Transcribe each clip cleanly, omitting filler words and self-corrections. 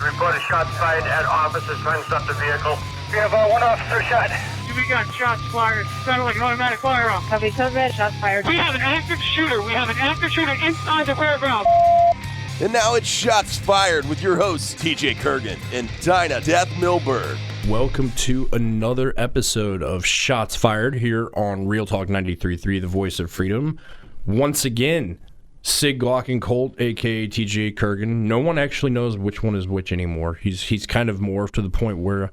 Report a shot fired at officers trying to stop the vehicle. We have one officer shot. We got shots fired. Sounded like an automatic firearm. Copy, code red, shots fired. We have an active shooter. We have an active shooter inside the fairground. And now it's Shots Fired with your hosts, TJ Kurgan and Dinah Death Milberg. Welcome to another episode of Shots Fired here on Real Talk 93.3, the voice of freedom. Once again, Sig Glock and Colt, a.k.a. TJ Kurgan. No one actually knows which one is which anymore. He's kind of morphed to the point where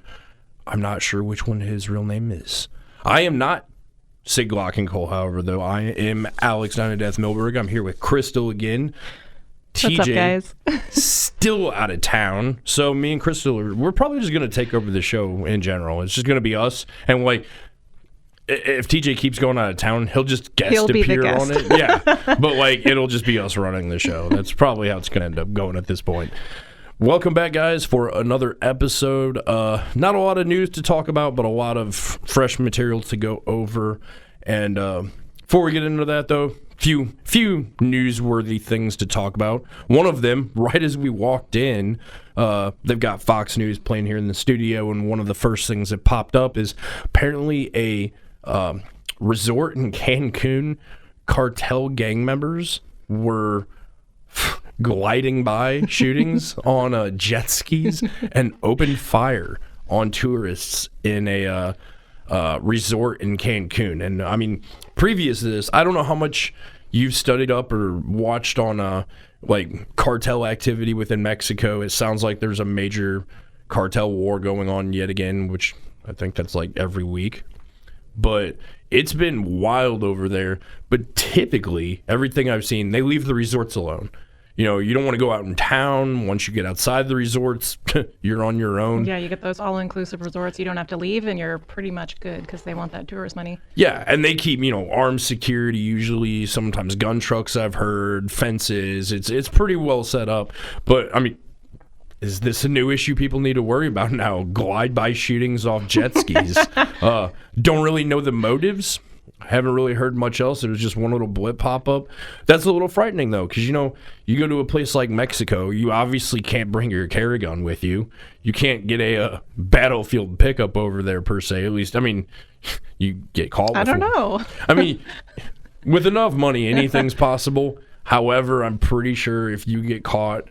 I'm not sure which one his real name is. I am not Sig Glock and Colt, however, though. I am Alex Dinah Death Milberg. I'm here with Krystal again. TJ, what's up, guys? Still out of town, so me and Krystal we're probably just going to take over the show in general. It's just going to be us, and like if TJ keeps going out of town, he'll just guest appear on it. Yeah, but like it'll just be us running the show. That's probably how it's going to end up going at this point. Welcome back, guys, for another episode. Not a lot of news to talk about, but a lot of fresh material to go over. And before we get into that, though, few newsworthy things to talk about. One of them, right as we walked in, they've got Fox News playing here in the studio, and one of the first things that popped up is apparently a resort in Cancun. Cartel gang members were gliding by shootings on jet skis and opened fire on tourists in a resort in Cancun. And I mean, previous to this, I don't know how much you've studied up or watched on like cartel activity within Mexico. It sounds like there's a major cartel war going on yet again, which I think that's like every week. But it's been wild over there. But typically, everything I've seen, they leave the resorts alone. You know, you don't want to go out in town. Once you get outside the resorts, you're on your own. Yeah, you get those all-inclusive resorts. You don't have to leave, and you're pretty much good because they want that tourist money. Yeah, and they keep, armed security usually, sometimes gun trucks I've heard, fences. It's pretty well set up. But, I mean, is this a new issue people need to worry about now? Glide-by shootings off jet skis. Don't really know the motives. I haven't really heard much else. It was just one little blip pop up. That's a little frightening, though, because, you go to a place like Mexico, you obviously can't bring your carry gun with you. You can't get a battlefield pickup over there, per se. At least, I mean, you get called. I don't know. I mean, with enough money, anything's possible. However, I'm pretty sure if you get caught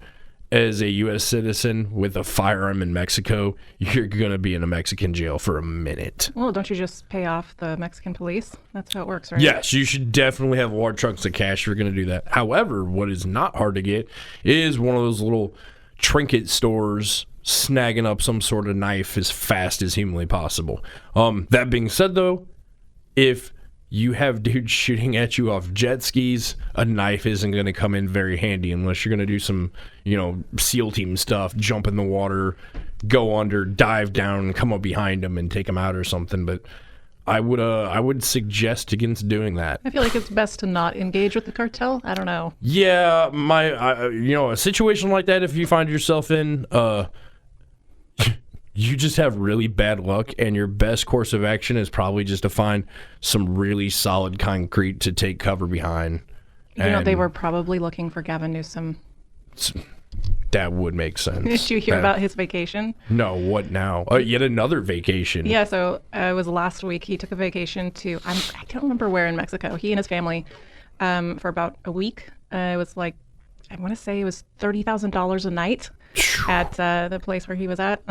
as a U.S. citizen with a firearm in Mexico, you're going to be in a Mexican jail for a minute. Well, don't you just pay off the Mexican police? That's how it works, right? Yes, you should definitely have large chunks of cash if you're going to do that. However, what is not hard to get is one of those little trinket stores snagging up some sort of knife as fast as humanly possible. That being said, though, if you have dudes shooting at you off jet skis, a knife isn't going to come in very handy unless you're going to do some, SEAL team stuff, jump in the water, go under, dive down, and come up behind them and take them out or something. But I would suggest against doing that. I feel like it's best to not engage with the cartel. I don't know. Yeah, a situation like that, if you find yourself in, you just have really bad luck, and your best course of action is probably just to find some really solid concrete to take cover behind. They were probably looking for Gavin Newsom. That would make sense. Did you hear about his vacation? No, what now? Yet another vacation. Yeah, so it was last week. He took a vacation to, I don't remember where in Mexico. He and his family for about a week. It was like, I want to say it was $30,000 a night at the place where he was at.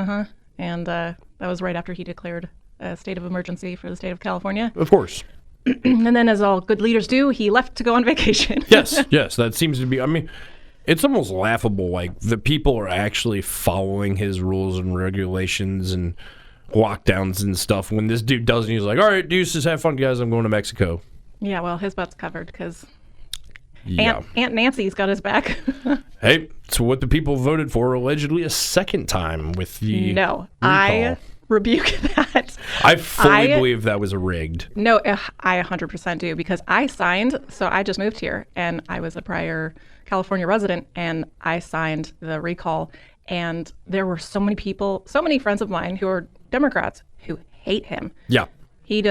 And that was right after he declared a state of emergency for the state of California. Of course. And then, as all good leaders do, he left to go on vacation. Yes, that seems to be, it's almost laughable. Like, the people are actually following his rules and regulations and lockdowns and stuff. When this dude doesn't, he's like, all right, deuces, have fun, guys. I'm going to Mexico. Yeah, well, his butt's covered because Aunt Nancy's got his back. Hey, it's what the people voted for allegedly a second time with the recall. I rebuke that. I fully believe that was rigged. No, I 100% do, because I signed, so I just moved here, and I was a prior California resident, and I signed the recall, and there were so many people, so many friends of mine who are Democrats who hate him. Yeah. He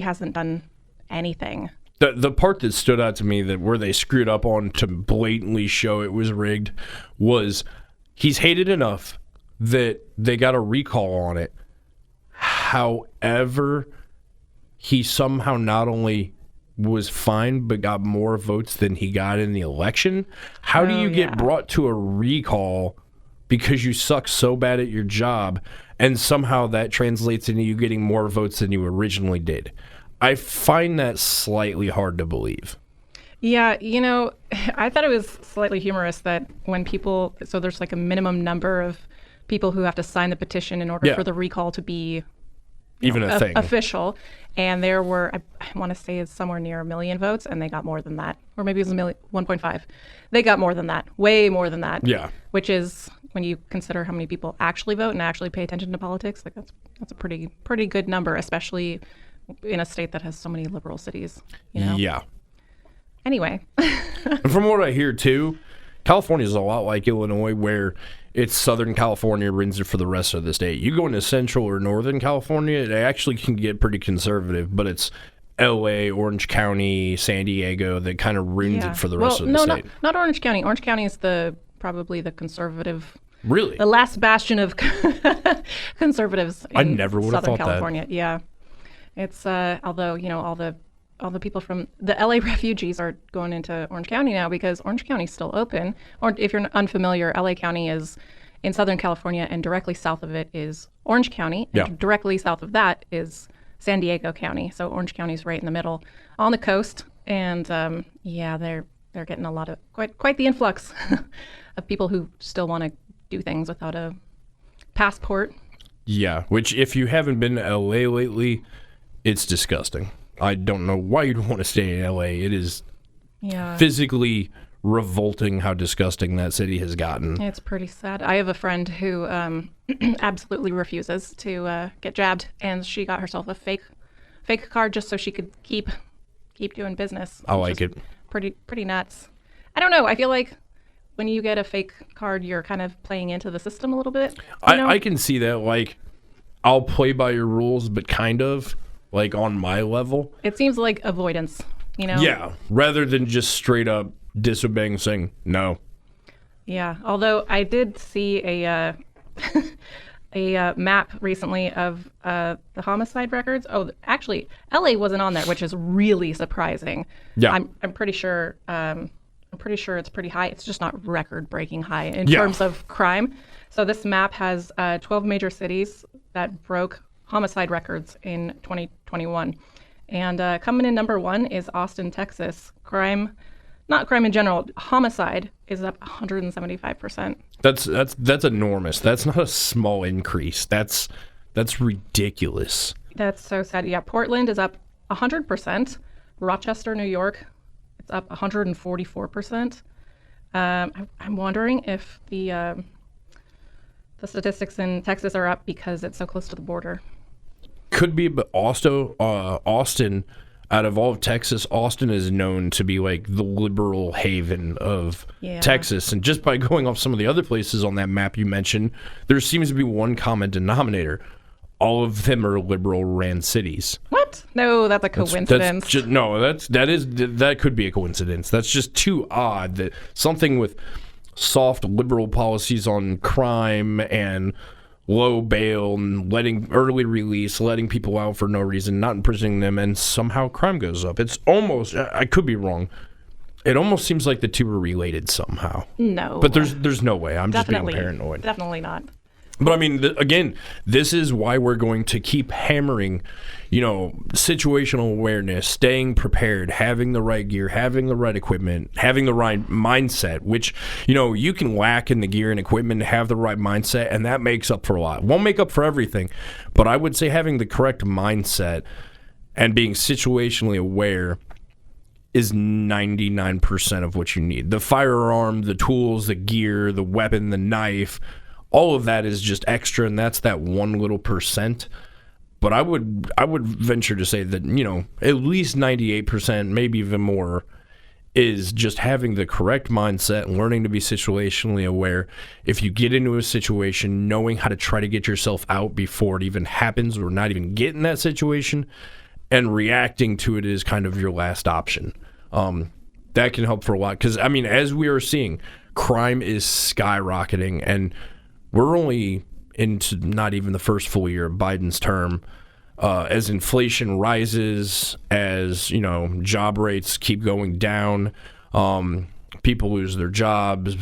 hasn't done anything. The part that stood out to me that where they screwed up on to blatantly show it was rigged was he's hated enough that they got a recall on it. However, he somehow not only was fined but got more votes than he got in the election. How do you get brought to a recall because you suck so bad at your job, and somehow that translates into you getting more votes than you originally did? I find that slightly hard to believe. Yeah, I thought it was slightly humorous that when people, so there's like a minimum number of people who have to sign the petition in order for the recall to be even a thing official, and there were, I want to say it's somewhere near 1 million votes, and they got more than that, or maybe it was 1.5. They got more than that, way more than that. Yeah, which is, when you consider how many people actually vote and actually pay attention to politics, like that's a pretty good number, especially in a state that has so many liberal cities. Yeah. Anyway. And from what I hear too, California is a lot like Illinois, where it's Southern California runs it for the rest of the state. You go into Central or Northern California, it actually can get pretty conservative, but it's LA, Orange County, San Diego that kind of ruins it for the rest of the state. Not Orange County. Orange County is probably the conservative. Really? The last bastion of conservatives in I never would have Southern thought California. that. Yeah. It's although, all the people from the LA refugees are going into Orange County now because Orange County is still open. Or if you're unfamiliar, LA County is in Southern California, and directly south of it is Orange County. And directly south of that is San Diego County. So Orange County is right in the middle on the coast. And they're getting a lot of quite the influx of people who still want to do things without a passport. Yeah, which if you haven't been to LA lately, it's disgusting. I don't know why you'd want to stay in LA. It is physically revolting how disgusting that city has gotten. It's pretty sad. I have a friend who absolutely refuses to get jabbed, and she got herself a fake card just so she could keep doing business. I like it. Pretty nuts. I don't know. I feel like when you get a fake card, you're kind of playing into the system a little bit. I can see that. Like, I'll play by your rules, but kind of. Like, on my level. It seems like avoidance, Yeah, rather than just straight up disobeying, saying no. Yeah, although I did see a map recently of the homicide records. Oh, actually, LA wasn't on there, which is really surprising. Yeah. I'm pretty sure it's pretty high. It's just not record-breaking high in terms of crime. So this map has 12 major cities that broke homicide records in 2021, and coming in number 1 is Austin, Texas. Not crime in general, homicide is up 175%. That's enormous. That's not a small increase. That's ridiculous. That's so sad. Yeah, Portland is up 100%. Rochester, New York, it's up 144%. I'm wondering if the statistics in Texas are up because it's so close to the border. Could be, but also Austin, out of all of Texas, Austin is known to be like the liberal haven of Texas. And just by going off some of the other places on that map you mentioned, there seems to be one common denominator. All of them are liberal-ran cities. What? No, that's a coincidence. That could be a coincidence. That's just too odd that something with soft liberal policies on crime and low bail and letting early release, letting people out for no reason, not imprisoning them, and somehow crime goes up. It's almost, I could be wrong, it almost seems like the two are related somehow. No. But there's no way. I'm definitely, just being paranoid. Definitely not. But I mean, again, this is why we're going to keep hammering, situational awareness, staying prepared, having the right gear, having the right equipment, having the right mindset, which, you can lack in the gear and equipment and have the right mindset, and that makes up for a lot. Won't make up for everything, but I would say having the correct mindset and being situationally aware is 99% of what you need. The firearm, the tools, the gear, the weapon, the knife, all of that is just extra, and that's that one little percent. But I would venture to say that, at least 98%, maybe even more, is just having the correct mindset and learning to be situationally aware. If you get into a situation, knowing how to try to get yourself out before it even happens or not even get in that situation, and reacting to it is kind of your last option. That can help for a lot. Because, as we are seeing, crime is skyrocketing, and we're only into not even the first full year of Biden's term. As inflation rises, as job rates keep going down, people lose their jobs,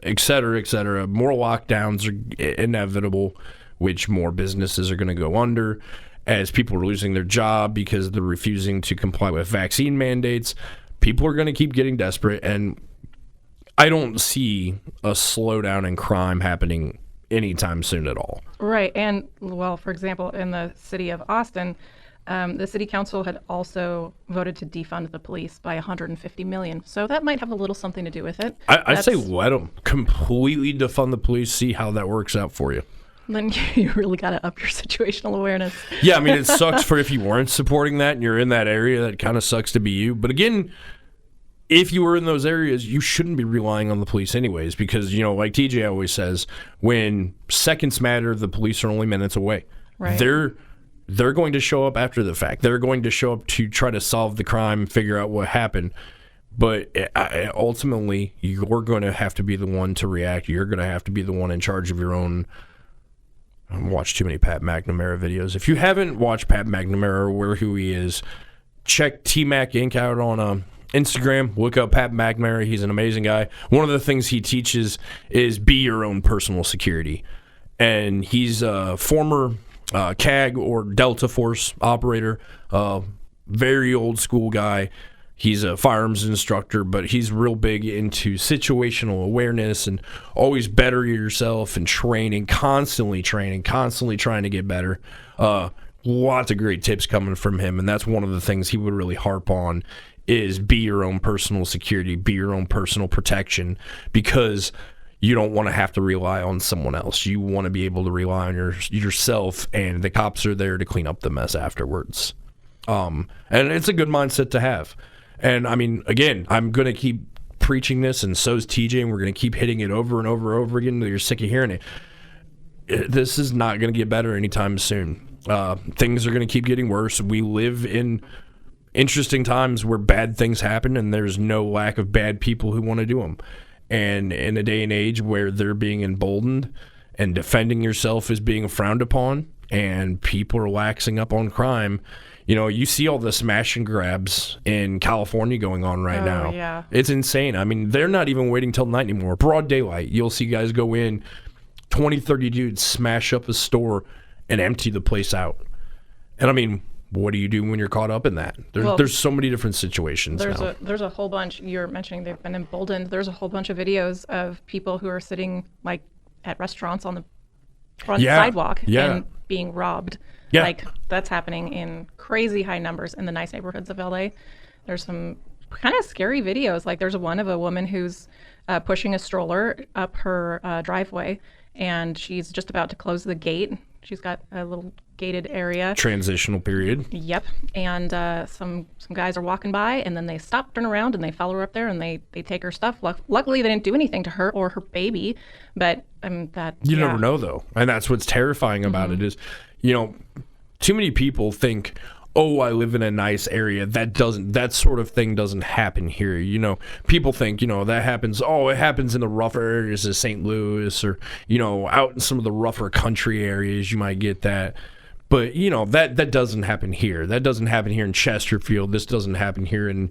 et cetera, more lockdowns are inevitable, which more businesses are going to go under. As people are losing their job because they're refusing to comply with vaccine mandates, people are going to keep getting desperate, and I don't see a slowdown in crime happening anytime soon at all. Right. And, well, for example, in the city of Austin, the city council had also voted to defund the police by $150 million. So that might have a little something to do with it. I say let them completely defund the police, see how that works out for you. Then you really got to up your situational awareness. Yeah, I mean, it sucks for if you weren't supporting that and you're in that area, that kind of sucks to be you. But again, if you were in those areas, you shouldn't be relying on the police anyways, because, like TJ always says, when seconds matter, the police are only minutes away. Right. They're going to show up after the fact. They're going to show up to try to solve the crime, figure out what happened. But ultimately, you're going to have to be the one to react. You're going to have to be the one in charge of your own. I watched too many Pat McNamara videos. If you haven't watched Pat McNamara or who he is, check T-Mac Inc. out on Instagram. Look up Pat McNamara. He's an amazing guy. One of the things he teaches is be your own personal security. And he's a former CAG or Delta Force operator, very old school guy. He's a firearms instructor, but he's real big into situational awareness and always better yourself and constantly training, constantly trying to get better. Lots of great tips coming from him, and that's one of the things he would really harp on is be your own personal security, be your own personal protection, because you don't want to have to rely on someone else. You want to be able to rely on yourself, and the cops are there to clean up the mess afterwards. And it's a good mindset to have. And, I mean, again, I'm going to keep preaching this, and so's TJ, and we're going to keep hitting it over and over and over again until you're sick of hearing it. This is not going to get better anytime soon. Things are going to keep getting worse. We live in interesting times where bad things happen, and there's no lack of bad people who want to do them. And in a day and age where they're being emboldened and defending yourself is being frowned upon, and people are laxing up on crime, you see all the smash and grabs in California going on right now. Yeah. It's insane. I mean, they're not even waiting till night anymore. Broad daylight. You'll see guys go in, 20, 30 dudes smash up a store and empty the place out. And I mean, what do you do when you're caught up in that? There's so many different situations now. There's a whole bunch. You're mentioning they've been emboldened. There's a whole bunch of videos of people who are sitting like at restaurants on the front sidewalk and being robbed. Yeah. Like that's happening in crazy high numbers in the nice neighborhoods of LA. There's some kind of scary videos. Like there's one of a woman who's pushing a stroller up her driveway, and she's just about to close the gate. She's got a little gated area. Transitional period. Yep. And some guys are walking by, and then they stop, turn around, and they follow her up there, and they take her stuff. Luckily, they didn't do anything to her or her baby, but that... You never know, though. And that's what's terrifying about it is, too many people think, oh, I live in a nice area. That sort of thing doesn't happen here. People think, that happens. Oh, it happens in the rougher areas of St. Louis, or, out in some of the rougher country areas, you might get that. But, that doesn't happen here. That doesn't happen here in Chesterfield. This doesn't happen here in,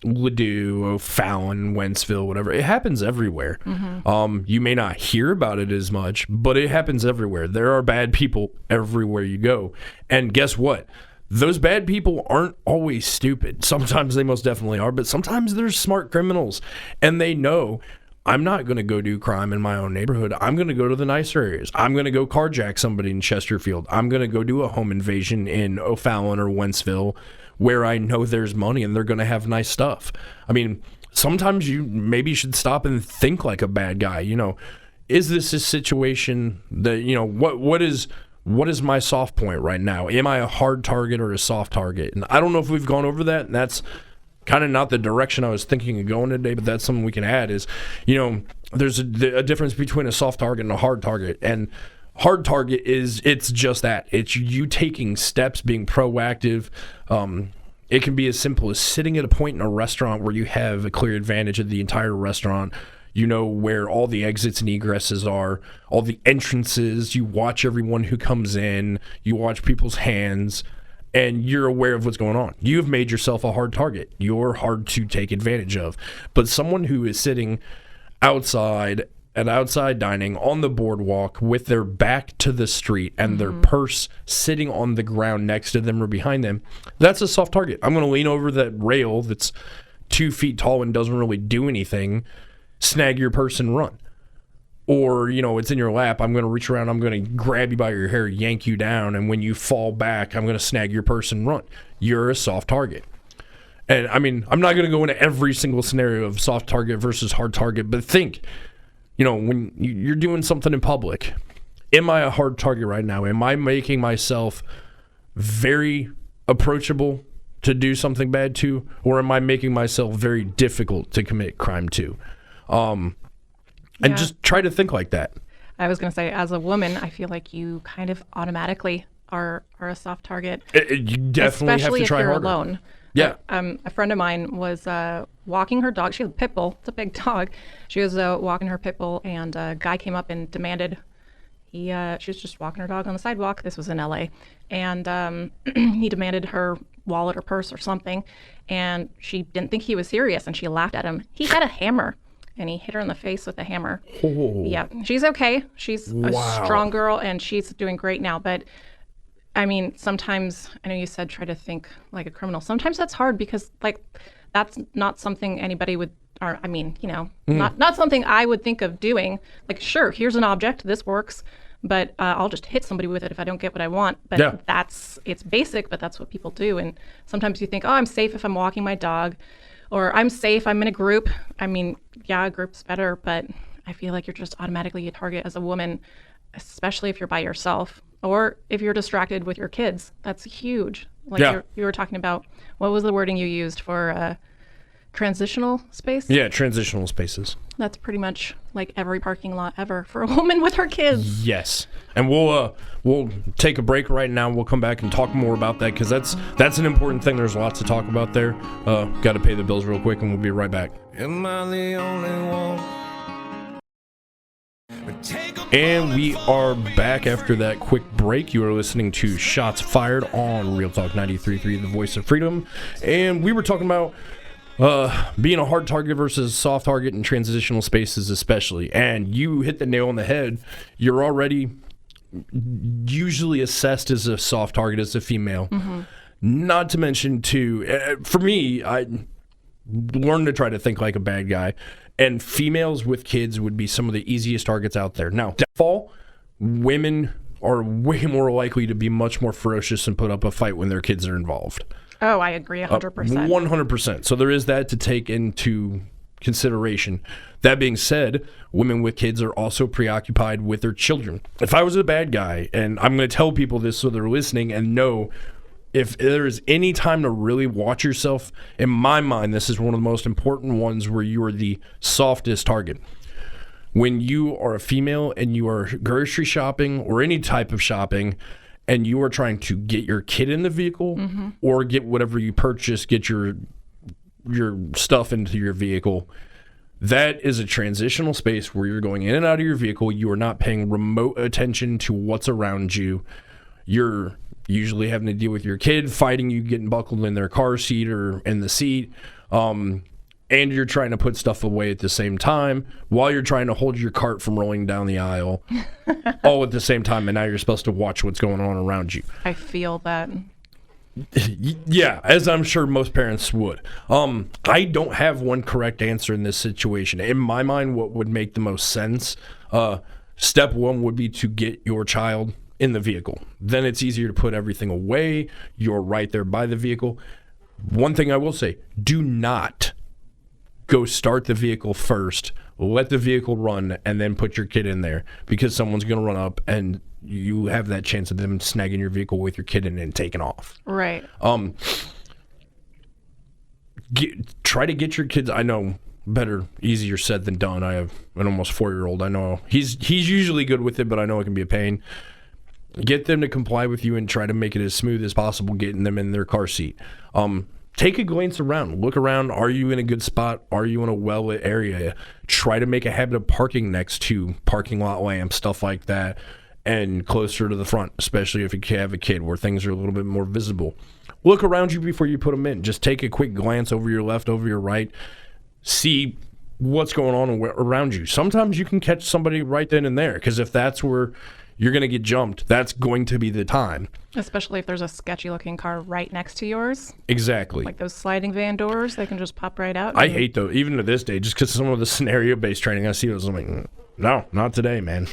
Ladue, O'Fallon, Wentzville, whatever. It happens everywhere. You may not hear about it as much, but it happens everywhere. There are bad people everywhere you go. And guess what? Those bad people aren't always stupid. Sometimes they most definitely are, but sometimes they're smart criminals. And they know, I'm not going to go do crime in my own neighborhood. I'm going to go to the nicer areas. I'm going to go carjack somebody in Chesterfield. I'm going to go do a home invasion in O'Fallon or Wentzville, where I know there's money and they're going to have nice stuff. I mean, sometimes you maybe should stop and think like a bad guy. Is this a situation that, what is my soft point right now? Am I a hard target or a soft target? And I don't know if we've gone over that, and that's kind of not the direction I was thinking of going today, but that's something we can add is, there's a difference between a soft target and a hard target. And hard target it's just that. It's you taking steps, being proactive, It can be as simple as sitting at a point in a restaurant where you have a clear advantage of the entire restaurant. You know where all the exits and egresses are, all the entrances. You watch everyone who comes in. You watch people's hands, and you're aware of what's going on. You have made yourself a hard target. You're hard to take advantage of. But someone who is sitting outside at outside dining on the boardwalk with their back to the street and their purse sitting on the ground next to them or behind them, that's a soft target. I'm going to lean over that rail that's 2 feet tall and doesn't really do anything, snag your purse and run. Or, it's in your lap. I'm going to reach around. I'm going to grab you by your hair, yank you down, and when you fall back, I'm going to snag your purse and run. You're a soft target. And, I'm not going to go into every single scenario of soft target versus hard target, but think, when you're doing something in public, am I a hard target right now? Am I making myself very approachable to do something bad to, or am I making myself very difficult to commit crime to? And just try to think like that. I was going to say, as a woman, I feel like you kind of automatically are a soft target. You definitely have to try harder. Especially if you're alone. Yeah. A friend of mine was walking her dog. She has a pit bull. It's a big dog. She was walking her pit bull, and a guy came up and demanded. She was just walking her dog on the sidewalk. This was in LA, and he demanded her wallet or purse or something, and she didn't think he was serious, and she laughed at him. He had a hammer, and he hit her in the face with a hammer. Oh. Yeah, she's okay. She's a strong girl, and she's doing great now, but sometimes, I know you said try to think like a criminal. Sometimes that's hard because, that's not something anybody would, or, not something I would think of doing. Like, sure, here's an object, this works, but I'll just hit somebody with it if I don't get what I want. But it's basic, but that's what people do. And sometimes you think, I'm safe if I'm walking my dog, or I'm safe, I'm in a group. A group's better, but I feel like you're just automatically a target as a woman, especially if you're by yourself. Or if you're distracted with your kids, that's huge. You were talking about, what was the wording you used for transitional space? Yeah, transitional spaces. That's pretty much like every parking lot ever for a woman with her kids. Yes. And we'll take a break right now. We'll come back and talk more about that because that's an important thing. There's lots to talk about there. Got to pay the bills real quick, and we'll be right back. Am I the only one? And we are back after that quick break. You are listening to Shots Fired on Real Talk 93.3, the voice of freedom. And we were talking about being a hard target versus soft target in transitional spaces especially. And you hit the nail on the head. You're already usually assessed as a soft target as a female. Mm-hmm. Not to mention, too, for me, I learned to try to think like a bad guy. And females with kids would be some of the easiest targets out there. Now, default, women are way more likely to be much more ferocious and put up a fight when their kids are involved. Oh, I agree 100%. 100%. So there is that to take into consideration. That being said, women with kids are also preoccupied with their children. If I was a bad guy, and I'm going to tell people this so they're listening and know, if there is any time to really watch yourself, in my mind, this is one of the most important ones where you are the softest target. When you are a female and you are grocery shopping or any type of shopping and you are trying to get your kid in the vehicle or get whatever you purchase, get your stuff into your vehicle, that is a transitional space where you're going in and out of your vehicle. You are not paying remote attention to what's around you. You're usually having to deal with your kid fighting you, getting buckled in their car seat or in the seat, and you're trying to put stuff away at the same time while you're trying to hold your cart from rolling down the aisle all at the same time, and now you're supposed to watch what's going on around you. I feel that. Yeah, as I'm sure most parents would. I don't have one correct answer in this situation. In my mind, what would make the most sense, step one would be to get your child in the vehicle. Then it's easier to put everything away. You're right there by the vehicle. One thing I will say, do not go start the vehicle first, let the vehicle run, and then put your kid in there, because someone's going to run up and you have that chance of them snagging your vehicle with your kid in and taking off. Right. Try to get your kids, I know, easier said than done. I have an almost 4-year-old. I know he's usually good with it, but I know it can be a pain. Get them to comply with you and try to make it as smooth as possible, getting them in their car seat. take a glance around. Look around. Are you in a good spot? Are you in a well-lit area? Try to make a habit of parking next to parking lot lamps, stuff like that, and closer to the front, especially if you have a kid where things are a little bit more visible. Look around you before you put them in. Just take a quick glance over your left, over your right. See what's going on around you. Sometimes you can catch somebody right then and there, because if that's where you're going to get jumped, that's going to be the time. Especially if there's a sketchy-looking car right next to yours. Exactly. Like those sliding van doors, they can just pop right out. I hate those, even to this day, just because some of the scenario-based training I see, I'm like, no, not today, man.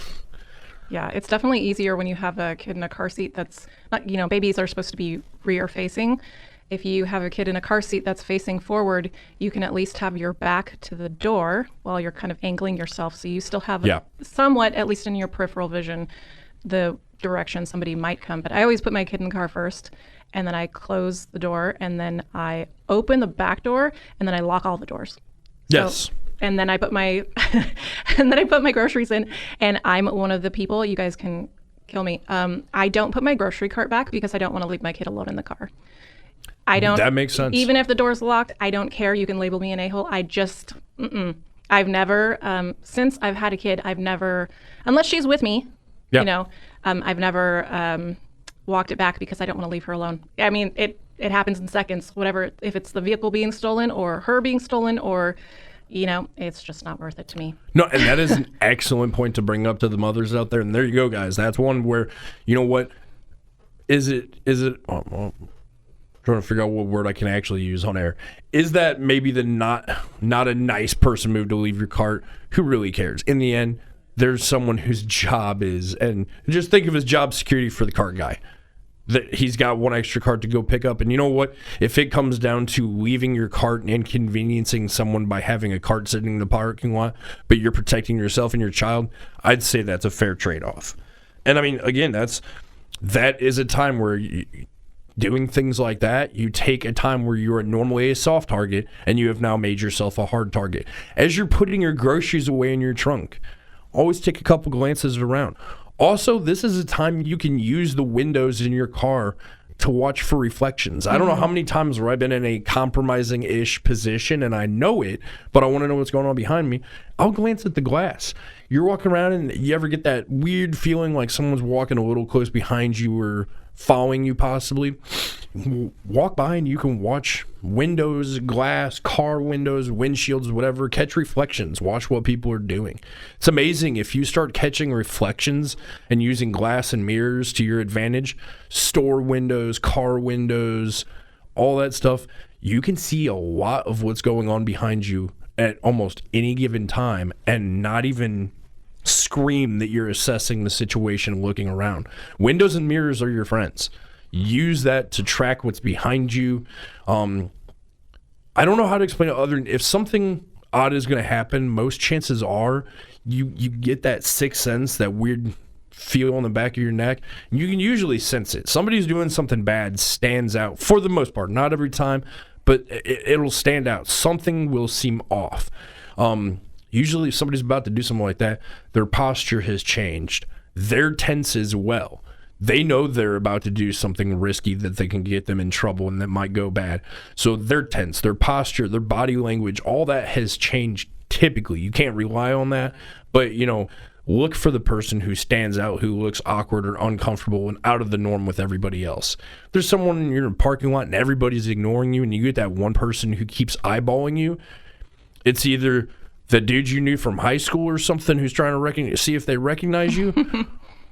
Yeah, it's definitely easier when you have a kid in a car seat that's not, babies are supposed to be rear-facing. If you have a kid in a car seat that's facing forward, you can at least have your back to the door while you're kind of angling yourself. So you still have somewhat, at least in your peripheral vision, the direction somebody might come. But I always put my kid in the car first, and then I close the door, and then I open the back door, and then I lock all the doors. Yes. And then I put my groceries in, and I'm one of the people, you guys can kill me. I don't put my grocery cart back because I don't want to leave my kid alone in the car. I don't. That makes sense. Even if the door's locked, I don't care. You can label me an a-hole. I've never, since I've had a kid, I've never, unless she's with me, I've never walked it back because I don't want to leave her alone. I mean, it happens in seconds, whatever, if it's the vehicle being stolen or her being stolen or, it's just not worth it to me. No, and that is an excellent point to bring up to the mothers out there. And there you go, guys. That's one where, you know what, trying to figure out what word I can actually use on air. Is that maybe the not a nice person move to leave your cart? Who really cares? In the end, there's someone whose job is, and just think of his job security for the cart guy. That he's got one extra cart to go pick up. And you know what? If it comes down to leaving your cart and inconveniencing someone by having a cart sitting in the parking lot, but you're protecting yourself and your child, I'd say that's a fair trade-off. And I mean, again, that is a time where doing things like that, you take a time where you are normally a soft target and you have now made yourself a hard target. As you're putting your groceries away in your trunk, always take a couple glances around. Also, this is a time you can use the windows in your car to watch for reflections. I don't know how many times where I've been in a compromising-ish position and I know it, but I want to know what's going on behind me. I'll glance at the glass. You're walking around and you ever get that weird feeling like someone's walking a little close behind you or following you possibly? Walk by and you can watch windows, glass, car windows, windshields, whatever. Catch reflections. Watch what people are doing. It's amazing if you start catching reflections and using glass and mirrors to your advantage. Store windows, car windows, all that stuff. You can see a lot of what's going on behind you at almost any given time and not even scream that you're assessing the situation looking around. Windows and mirrors are your friends. Use that to track what's behind you. I don't know how to explain it other than if something odd is going to happen, most chances are you get that sixth sense, that weird feel on the back of your neck. You can usually sense it. Somebody's doing something bad stands out for the most part. Not every time, but it'll stand out. Something will seem off. Usually if somebody's about to do something like that, their posture has changed. They're tense as well. They know they're about to do something risky that they can get them in trouble and that might go bad. So they're tense. Their posture, their body language, all that has changed typically. You can't rely on that. But, look for the person who stands out, who looks awkward or uncomfortable and out of the norm with everybody else. There's someone in your parking lot and everybody's ignoring you and you get that one person who keeps eyeballing you. It's either the dude you knew from high school or something who's trying to see if they recognize you,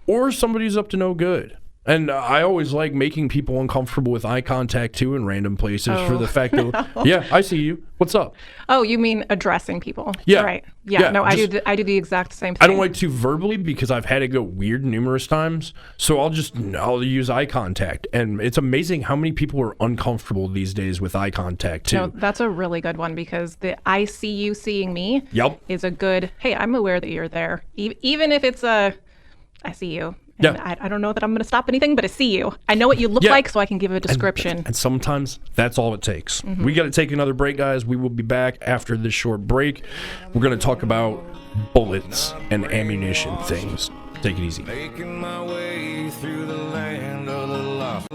or somebody's up to no good. And I always like making people uncomfortable with eye contact, too, in random places for the fact that, yeah, I see you. What's up? Oh, you mean addressing people? Yeah. Right. Yeah, no, I do the exact same thing. I don't like to verbally because I've had it go weird numerous times. So I'll use eye contact. And it's amazing how many people are uncomfortable these days with eye contact, too. No, that's a really good one because the I see you seeing me Yep. is a good, hey, I'm aware that you're there. Even if it's I see you. And yeah. I don't know that I'm going to stop anything, but I see you. I know what you look like, so I can give a description. And sometimes that's all it takes. Mm-hmm. We got to take another break, guys. We will be back after this short break. We're going to talk about bullets and ammunition things. Take it easy. Making my way through the land of the lost.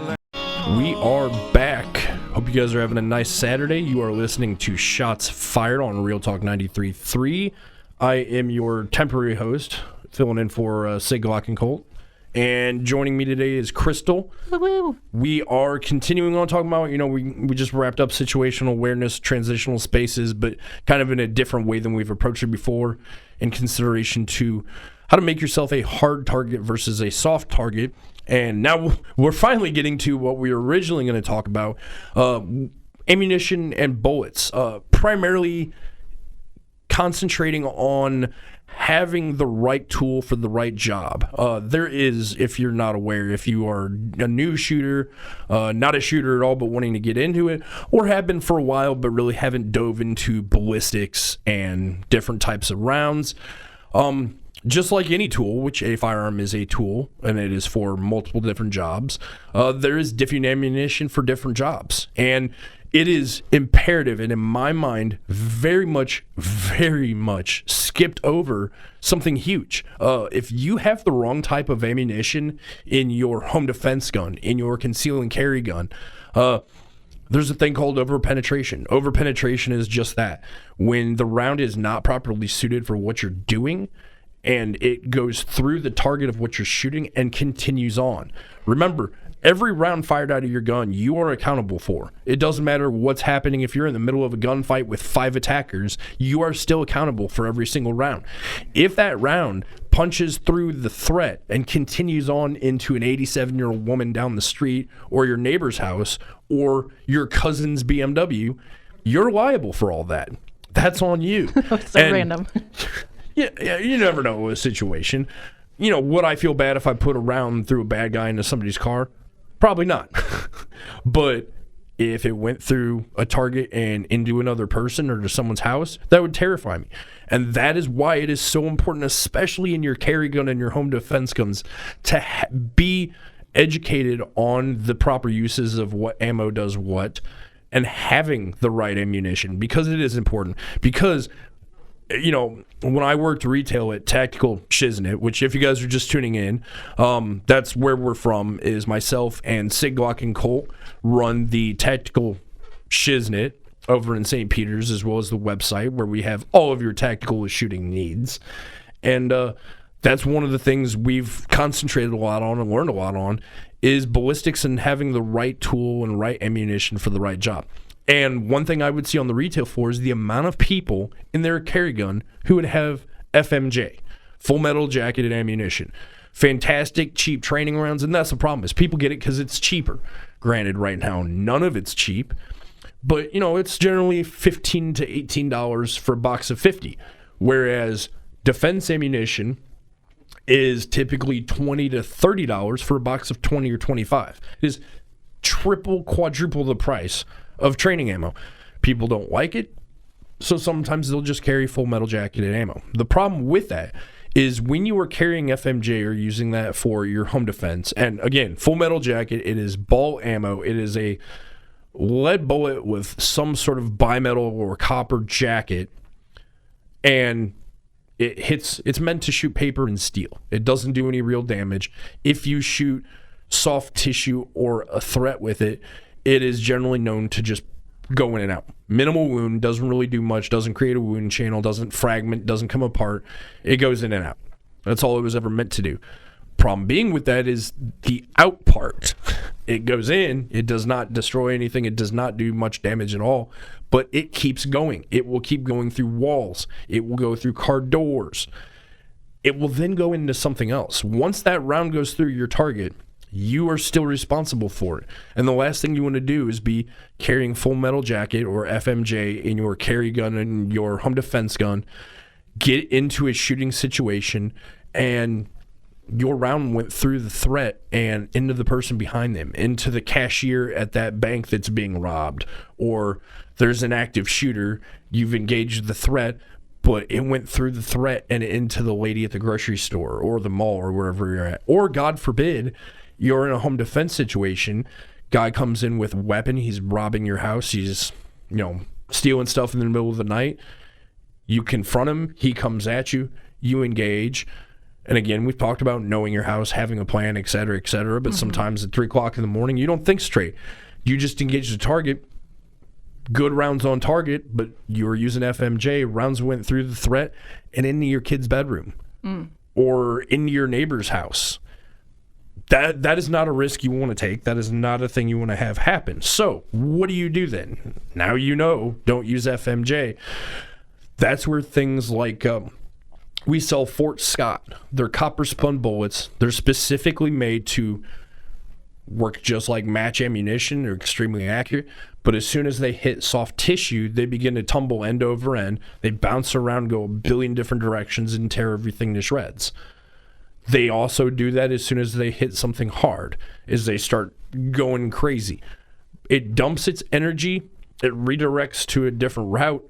We are back Hope you guys are having a nice Saturday. You are listening to Shots Fired on Real Talk 93.3. I am your temporary host, filling in for Sig Glock and Colt. And joining me today is Krystal. Woo-woo. We are continuing on talking about, we just wrapped up situational awareness, transitional spaces, but kind of in a different way than we've approached it before, in consideration to how to make yourself a hard target versus a soft target. And now we're finally getting to what we were originally going to talk about, ammunition and bullets, primarily concentrating on having the right tool for the right job. There is, if you're not aware, if you are a new shooter, not a shooter at all, but wanting to get into it, or have been for a while, but really haven't dove into ballistics and different types of rounds, just like any tool, which a firearm is a tool, and it is for multiple different jobs, there is different ammunition for different jobs. And it is imperative, and in my mind, very much skipped over something huge. If you have the wrong type of ammunition in your home defense gun, in your conceal and carry gun, there's a thing called overpenetration. Overpenetration is just that. When the round is not properly suited for what you're doing, and it goes through the target of what you're shooting and continues on. Remember, every round fired out of your gun, you are accountable for. It doesn't matter what's happening. If you're in the middle of a gunfight with 5 attackers, you are still accountable for every single round. If that round punches through the threat and continues on into an 87-year-old woman down the street, or your neighbor's house, or your cousin's BMW, you're liable for all that. That's on you. It's so random. Yeah, you never know a situation. Would I feel bad if I put a round through a bad guy into somebody's car? Probably not. But if it went through a target and into another person or to someone's house, that would terrify me. And that is why it is so important, especially in your carry gun and your home defense guns, to be educated on the proper uses of what ammo does what, and having the right ammunition, because it is important. Because when I worked retail at TacticalSht.Official, which if you guys are just tuning in, that's where we're from, is myself and Sig Glock and Colt run the TacticalSht.Official over in St. Peter's, as well as the website where we have all of your tactical shooting needs. And that's one of the things we've concentrated a lot on and learned a lot on, is ballistics and having the right tool and right ammunition for the right job. And one thing I would see on the retail floor is the amount of people in their carry gun who would have FMJ, full metal jacketed ammunition. Fantastic, cheap training rounds, and that's the problem, is people get it because it's cheaper. Granted, right now, none of it's cheap, but, it's generally $15 to $18 for a box of 50, whereas defense ammunition is typically $20 to $30 for a box of 20 or 25. It is triple, quadruple the price of training ammo. People don't like it, so sometimes they'll just carry full metal jacketed ammo. The problem with that is when you are carrying FMJ or using that for your home defense, and again, full metal jacket, it is ball ammo. It is a lead bullet with some sort of bimetal or copper jacket, and it's meant to shoot paper and steel. It doesn't do any real damage. If you shoot soft tissue or a threat with it, it is generally known to just go in and out. Minimal wound, doesn't really do much, doesn't create a wound channel, doesn't fragment, doesn't come apart. It goes in and out. That's all it was ever meant to do. Problem being with that is the out part. It goes in, it does not destroy anything, it does not do much damage at all, but it keeps going. It will keep going through walls. It will go through car doors. It will then go into something else. Once that round goes through your target, you are still responsible for it. And the last thing you want to do is be carrying full metal jacket or FMJ in your carry gun and your home defense gun, get into a shooting situation, and your round went through the threat and into the person behind them, into the cashier at that bank that's being robbed, or there's an active shooter, you've engaged the threat, but it went through the threat and into the lady at the grocery store or the mall or wherever you're at. Or, God forbid, you're in a home defense situation, guy comes in with a weapon, he's robbing your house, he's, stealing stuff in the middle of the night. You confront him, he comes at you, you engage. And again, we've talked about knowing your house, having a plan, et cetera, but sometimes at 3 o'clock in the morning, you don't think straight. You just engage the target, good rounds on target, but you were using FMJ, rounds went through the threat and into your kid's bedroom or into your neighbor's house. That is not a risk you want to take. That is not a thing you want to have happen. So what do you do then? Now you know, don't use FMJ. That's where things like we sell Fort Scott. They're copper spun bullets. They're specifically made to work just like match ammunition. They're extremely accurate. But as soon as they hit soft tissue, they begin to tumble end over end. They bounce around, go a billion different directions, and tear everything to shreds. They also do that as soon as they hit something hard, is they start going crazy. It dumps its energy, it redirects to a different route,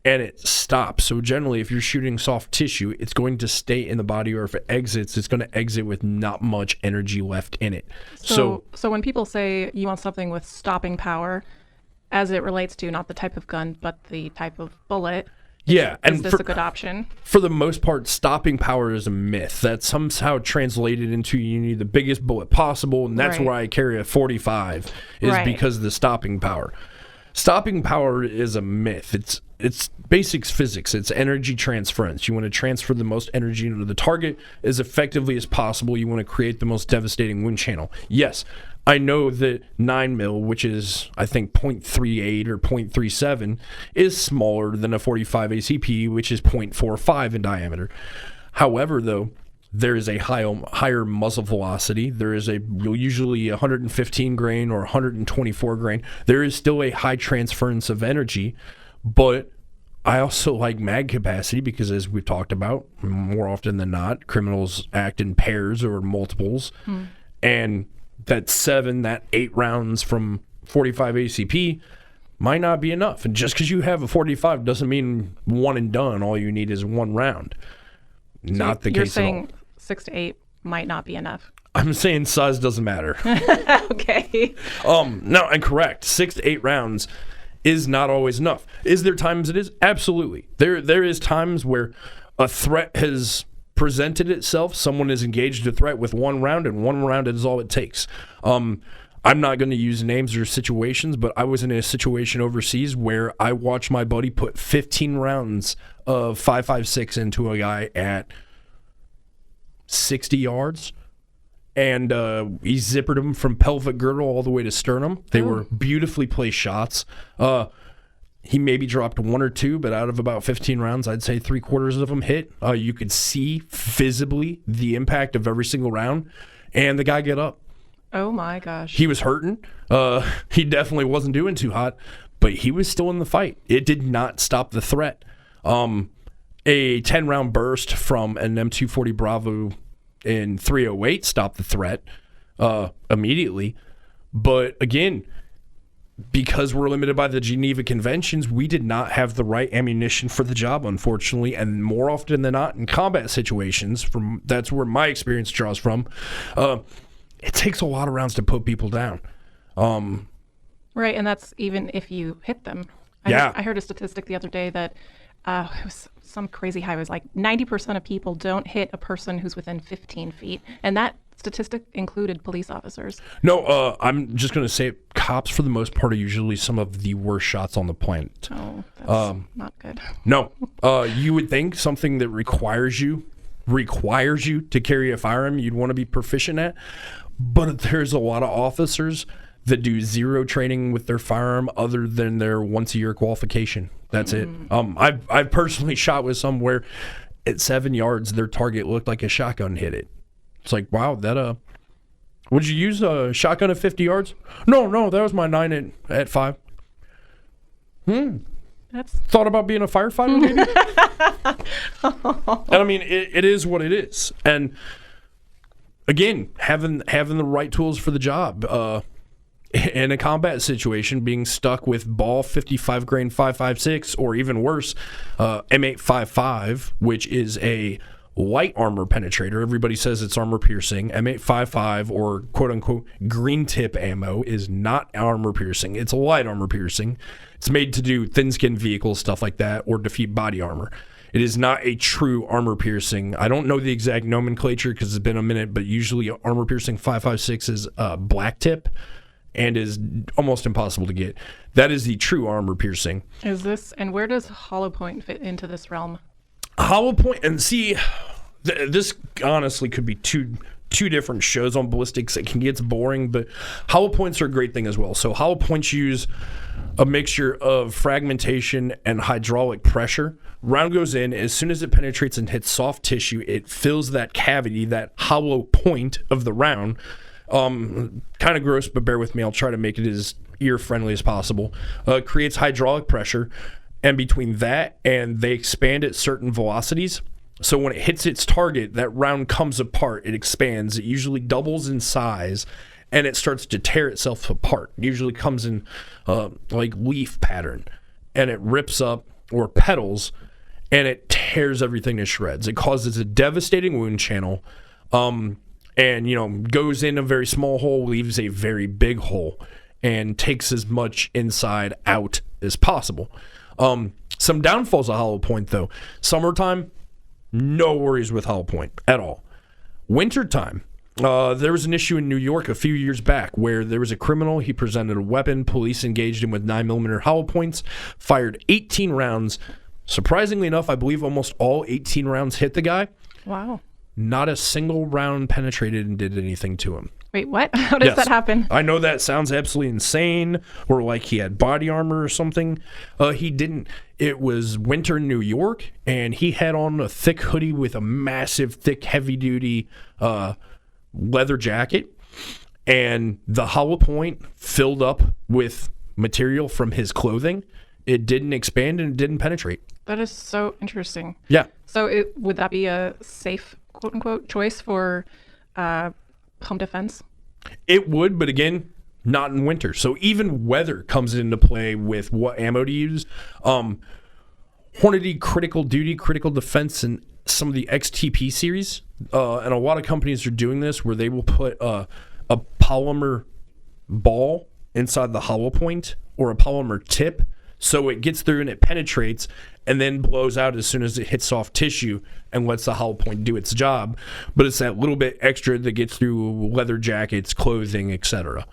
and it stops. So generally, if you're shooting soft tissue, it's going to stay in the body, or if it exits, it's going to exit with not much energy left in it. So when people say you want something with stopping power, as it relates to not the type of gun, but the type of bullet, yeah, is this a good option? For the most part, stopping power is a myth. That's somehow translated into you need the biggest bullet possible, and that's why I carry a 45, is because of the stopping power. Stopping power is a myth. It's basics physics. It's energy transference. You want to transfer the most energy into the target as effectively as possible. You want to create the most devastating wind channel. Yes, I know that 9mm, which is, I think, 0.38 or 0.37, is smaller than a 45 ACP, which is 0.45 in diameter. However, though, there is a higher muzzle velocity. There is usually 115 grain or 124 grain. There is still a high transference of energy, but I also like mag capacity because, as we've talked about, more often than not, criminals act in pairs or multiples. And that 8 rounds from 45 ACP might not be enough. And just because you have a 45 doesn't mean one and done. All you need is one round. So not the case at all. You're saying 6 to 8 might not be enough. I'm saying size doesn't matter. Okay. No, and correct. 6 to 8 rounds is not always enough. Is there times it is? Absolutely. There is times where a threat has presented itself. Someone has engaged a threat with one round, and one round is all it takes. I'm not going to use names or situations, but I was in a situation overseas where I watched my buddy put 15 rounds of 5.56 into a guy at 60 yards. And he zippered him from pelvic girdle all the way to sternum. They were beautifully placed shots. He maybe dropped 1 or 2, but out of about 15 rounds, I'd say 3/4 of them hit. You could see visibly the impact of every single round, and the guy get up. Oh my gosh. He was hurting. He definitely wasn't doing too hot, but he was still in the fight. It did not stop the threat. A 10-round burst from an M240 Bravo in 308 stopped the threat immediately. But again, because we're limited by the Geneva Conventions, we did not have the right ammunition for the job, unfortunately. And more often than not, in combat situations, that's where my experience draws from, it takes a lot of rounds to put people down. Right, and that's even if you hit them. I heard a statistic the other day that it was some crazy high. It was like 90% of people don't hit a person who's within 15 feet. And that statistic included police officers. No, I'm just going to say cops, for the most part, are usually some of the worst shots on the planet. Oh, that's not good. No. You would think something that requires you to carry a firearm you'd want to be proficient at. But there's a lot of officers that do zero training with their firearm other than their once-a-year qualification. That's it. I've personally shot with some where at 7 yards their target looked like a shotgun hit it. It's like, wow, that would you use a shotgun at 50 yards? No, that was my 9 at 5. Thought about being a firefighter, maybe? And I mean, it is what it is. And again, having the right tools for the job. In a combat situation, being stuck with ball 55 grain 5.56, or even worse, M855, which is a light armor penetrator. Everybody says it's armor piercing. M855, or quote-unquote green tip ammo, is not armor piercing. It's a light armor piercing. It's made to do thin-skinned vehicles, stuff like that, or defeat body armor. It is not a true armor piercing. I don't know the exact nomenclature because it's been a minute, but usually armor piercing 5.56 is black tip, and is almost impossible to get. That is the true armor piercing. Is this, and where does hollow point fit into this realm? Hollow point, and see, this honestly could be two different shows on ballistics. It can get boring, but hollow points are a great thing as well. So hollow points use a mixture of fragmentation and hydraulic pressure. Round goes in, as soon as it penetrates and hits soft tissue, it fills that cavity, that hollow point of the round. Kind of gross, but bear with me. I'll try to make it as ear-friendly as possible. Creates hydraulic pressure, and between that and they expand at certain velocities. So when it hits its target, that round comes apart. It expands. It usually doubles in size, and it starts to tear itself apart. It usually comes in like leaf pattern, and it rips up, or petals, and it tears everything to shreds. It causes a devastating wound channel, and goes in a very small hole, leaves a very big hole, and takes as much inside out as possible. Some downfalls of hollow point, though. Summertime, no worries with hollow point at all. Wintertime, there was an issue in New York a few years back where there was a criminal. He presented a weapon. Police engaged him with 9mm hollow points, fired 18 rounds. Surprisingly enough, I believe almost all 18 rounds hit the guy. Wow. Not a single round penetrated and did anything to him. Wait, what? How does that happen? I know that sounds absolutely insane, or like he had body armor or something. He didn't. It was winter in New York, and he had on a thick hoodie with a massive, thick, heavy-duty leather jacket, and the hollow point filled up with material from his clothing. It didn't expand and it didn't penetrate. That is so interesting. Yeah. So would that be a safe, quote-unquote, choice for home defense? It would, but again, not in winter. So even weather comes into play with what ammo to use. Hornady Critical Duty, Critical Defense, and some of the XTP series, and a lot of companies are doing this where they will put a polymer ball inside the hollow point or a polymer tip, so it gets through and it penetrates and then blows out as soon as it hits soft tissue and lets the hollow point do its job. But it's that little bit extra that gets through leather jackets, clothing, etc.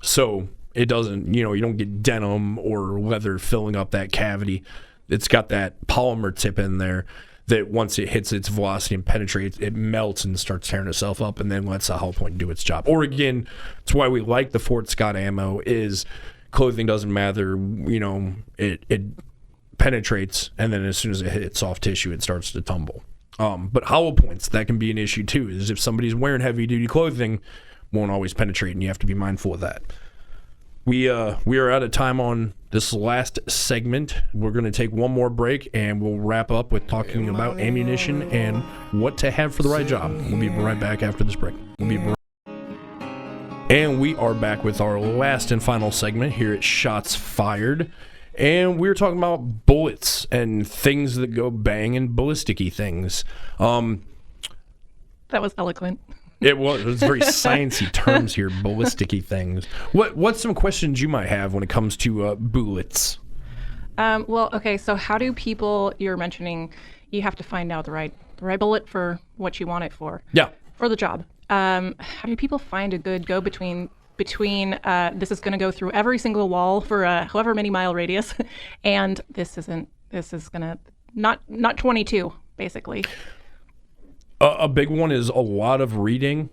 So it doesn't, you don't get denim or leather filling up that cavity. It's got that polymer tip in there that once it hits its velocity and penetrates, it melts and starts tearing itself up and then lets the hollow point do its job. Or again, that's why we like the Fort Scott ammo is clothing doesn't matter, it penetrates, and then as soon as it hits soft tissue, it starts to tumble. But hollow points, that can be an issue too, is if somebody's wearing heavy-duty clothing, won't always penetrate, and you have to be mindful of that. We are out of time on this last segment. We're going to take one more break, and we'll wrap up with talking about ammunition and what to have for the right job. We'll be right back after this break. And we are back with our last and final segment here at Shots Fired. And we're talking about bullets and things that go bang and ballistic-y things. That was eloquent. It was very sciencey terms here, ballistic-y things. What's some questions you might have when it comes to bullets? Well, okay, so how do people, you're mentioning you have to find out the right bullet for what you want it for. Yeah. For the job. How do people find a good go-between this is going to go through every single wall for however many mile radius, and this is going to not 22 basically. A big one is a lot of reading.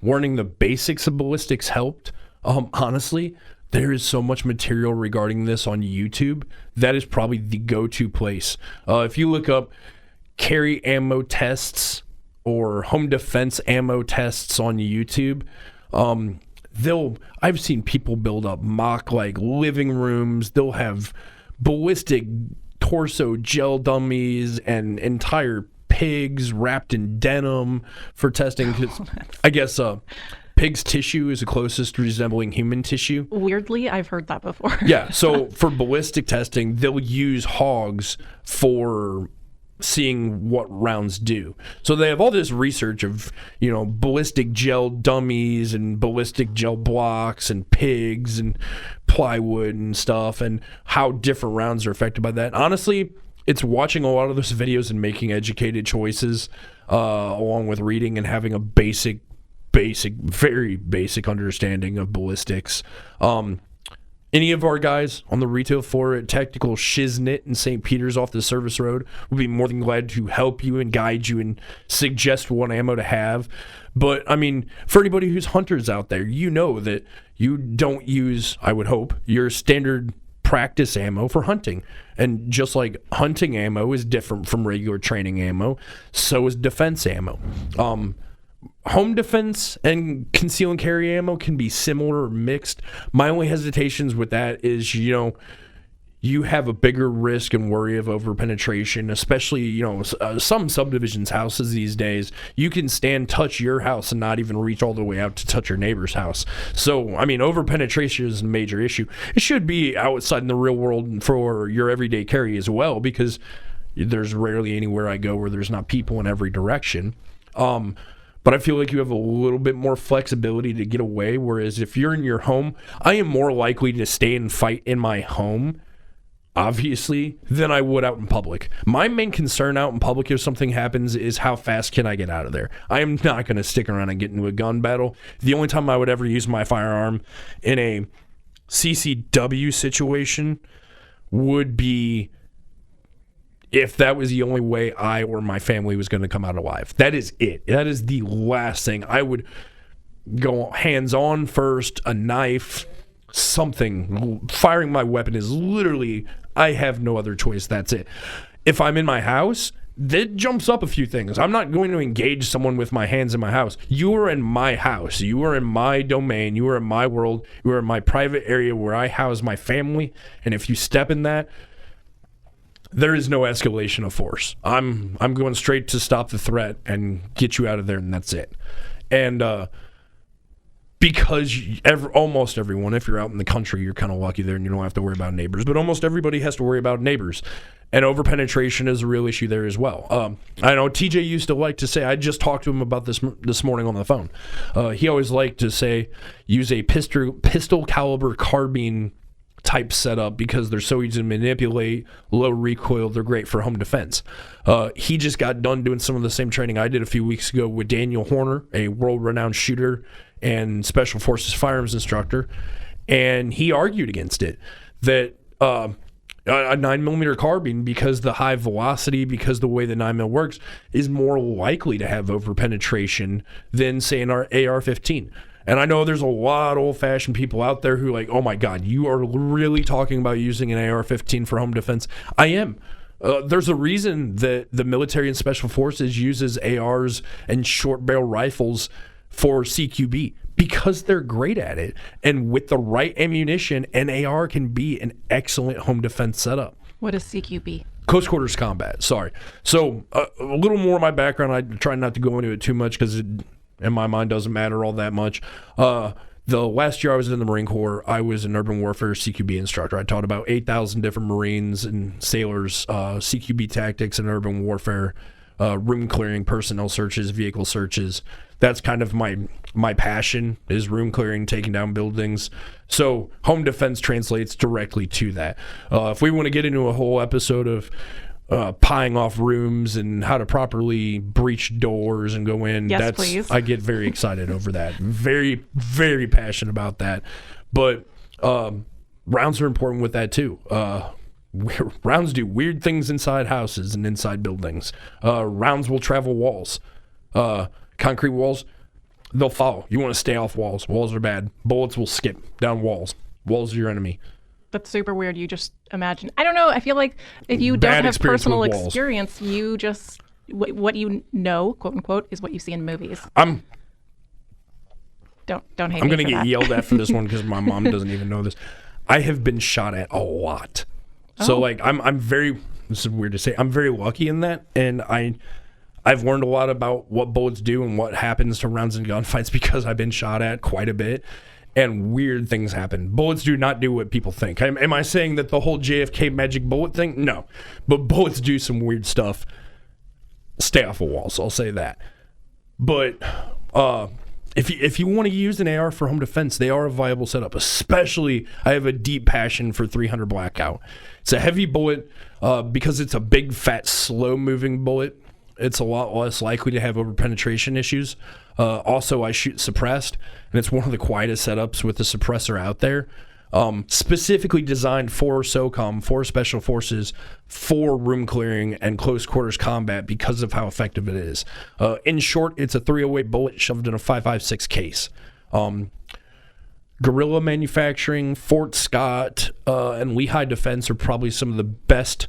Learning the basics of ballistics helped. Honestly, there is so much material regarding this on YouTube. That is probably the go-to place. If you look up carry ammo tests or home defense ammo tests on YouTube, I've seen people build up mock living rooms. They'll have ballistic torso gel dummies and entire pigs wrapped in denim for testing. I guess pig's tissue is the closest resembling human tissue. Weirdly, I've heard that before. Yeah, so for ballistic testing, they'll use hogs for seeing what rounds do. So they have all this research of, ballistic gel dummies and ballistic gel blocks and pigs and plywood and stuff and how different rounds are affected by that. Honestly, it's watching a lot of those videos and making educated choices along with reading and having a basic very basic understanding of ballistics. Any of our guys on the retail floor at Tactical Shiznit in St. Peter's off the service road will be more than glad to help you and guide you and suggest what ammo to have. But, I mean, for anybody who's hunters out there, you know that you don't use, I would hope, your standard practice ammo for hunting. And just like hunting ammo is different from regular training ammo, so is defense ammo. Home defense and conceal and carry ammo can be similar or mixed. My only hesitations with that is, you have a bigger risk and worry of over-penetration, especially, some subdivisions houses these days, you can touch your house and not even reach all the way out to touch your neighbor's house. So, I mean, over-penetration is a major issue. It should be outside in the real world for your everyday carry as well, because there's rarely anywhere I go where there's not people in every direction. But I feel like you have a little bit more flexibility to get away, whereas if you're in your home, I am more likely to stay and fight in my home, obviously, than I would out in public. My main concern out in public if something happens is how fast can I get out of there. I am not going to stick around and get into a gun battle. The only time I would ever use my firearm in a CCW situation would be if that was the only way I or my family was going to come out alive. That is it. That is the last thing. I would go hands-on first, a knife, something. Firing my weapon is literally, I have no other choice. That's it. If I'm in my house, that jumps up a few things. I'm not going to engage someone with my hands in my house. You are in my house. You are in my domain. You are in my world. You are in my private area where I house my family. And if you step in that, there is no escalation of force. I'm going straight to stop the threat and get you out of there, and that's it. And because almost everyone, if you're out in the country, you're kind of lucky there and you don't have to worry about neighbors, but almost everybody has to worry about neighbors. And over-penetration is a real issue there as well. I know TJ used to like to say, I just talked to him about this morning on the phone. He always liked to say, use a pistol caliber carbine type setup because they're so easy to manipulate, low recoil, they're great for home defense. He just got done doing some of the same training I did a few weeks ago with Daniel Horner, a world-renowned shooter and Special Forces firearms instructor, and he argued against it, that a 9mm carbine, because the high velocity, because the way the 9mm works, is more likely to have over-penetration than, say, an AR-15. And I know there's a lot of old-fashioned people out there who are like, oh my God, you are really talking about using an AR-15 for home defense. I am. There's a reason that the military and special forces uses ARs and short-barrel rifles for CQB, because they're great at it. And with the right ammunition, an AR can be an excellent home defense setup. What is CQB? Close quarters combat, sorry. So a little more of my background. I try not to go into it too much because it, in my mind, doesn't matter all that much. The last year I was in the Marine Corps, I was an urban warfare CQB instructor. I taught about 8,000 different Marines and sailors CQB tactics and urban warfare, room clearing, personnel searches, vehicle searches. That's kind of my passion, is room clearing, taking down buildings. So home defense translates directly to that. If we want to get into a whole episode of pieing off rooms and how to properly breach doors and go in, yes, please. I get very excited over that. Very, very passionate about that. But rounds are important with that too. Rounds do weird things inside houses and inside buildings. Rounds will travel walls. Concrete walls, they'll follow. You want to stay off walls. Walls are bad. Bullets will skip down walls. Walls are your enemy. That's super weird. You just imagine. I don't know. I feel like if you don't have personal experience, you just, what you know, quote unquote, is what you see in movies. Don't hate me. I'm going to get yelled at for this one because my mom doesn't even know this. I have been shot at a lot. So like I'm very, this is weird to say, I'm very lucky in that, and I've learned a lot about what bullets do and what happens to rounds in gunfights because I've been shot at quite a bit, and weird things happen. Bullets do not do what people think. Am I saying that the whole JFK magic bullet thing? No. But bullets do some weird stuff. Stay off of walls, I'll say that. But if you want to use an AR for home defense, they are a viable setup. Especially, I have a deep passion for 300 Blackout. It's a heavy bullet because it's a big, fat, slow-moving bullet. it's a lot less likely to have over-penetration issues. Also, I shoot suppressed, and it's one of the quietest setups with the suppressor out there. Specifically designed for SOCOM, for Special Forces, for room clearing and close quarters combat because of how effective it is. In short, it's a 308 bullet shoved in a 5.56 case. Guerrilla Manufacturing, Fort Scott, and Lehigh Defense are probably some of the best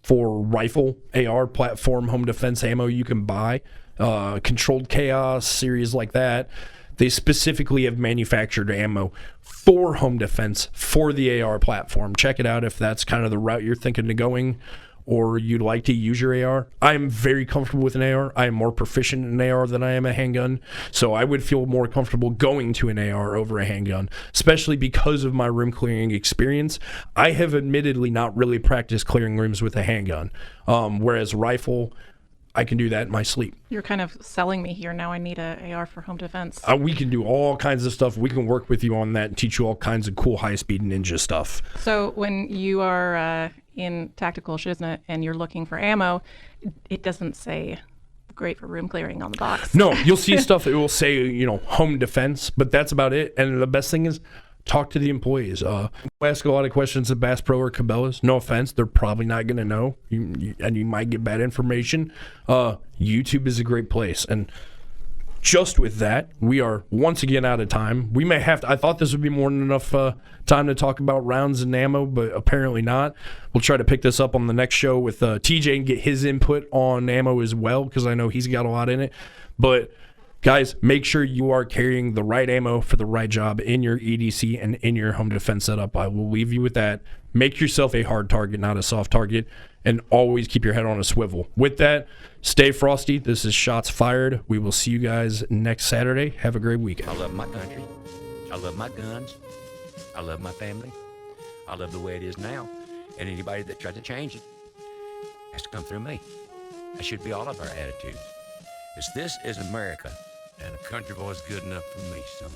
for rifle AR platform home defense ammo you can buy. Controlled Chaos, series like that. They specifically have manufactured ammo for home defense for the AR platform. Check it out if that's kind of the route you're thinking of going or you'd like to use your AR. I am very comfortable with an AR. I am more proficient in an AR than I am a handgun, so I would feel more comfortable going to an AR over a handgun, especially because of my room clearing experience. I have admittedly not really practiced clearing rooms with a handgun, whereas rifle, I can do that in my sleep. You're kind of selling me here. Now I need a AR for home defense. We can do all kinds of stuff. We can work with you on that and teach you all kinds of cool high-speed ninja stuff. So when you are in Tactical Sh.Official and you're looking for ammo, it doesn't say great for room clearing on the box. No, you'll see stuff that will say, home defense, but that's about it. And the best thing is, talk to the employees. Ask a lot of questions at Bass Pro or Cabela's. No offense, they're probably not going to know, and you might get bad information. YouTube is a great place. And just with that, we are once again out of time. We may have to, I thought this would be more than enough time to talk about rounds and ammo, but apparently not. We'll try to pick this up on the next show with TJ and get his input on ammo as well, because I know he's got a lot in it. But guys, make sure you are carrying the right ammo for the right job in your EDC and in your home defense setup. I will leave you with that. Make yourself a hard target, not a soft target, and always keep your head on a swivel. With that, stay frosty. This is Shots Fired. We will see you guys next Saturday. Have a great weekend. I love my country. I love my guns. I love my family. I love the way it is now. And anybody that tries to change it has to come through me. That should be all of our attitudes. This is America. And a country boy is good enough for me, son.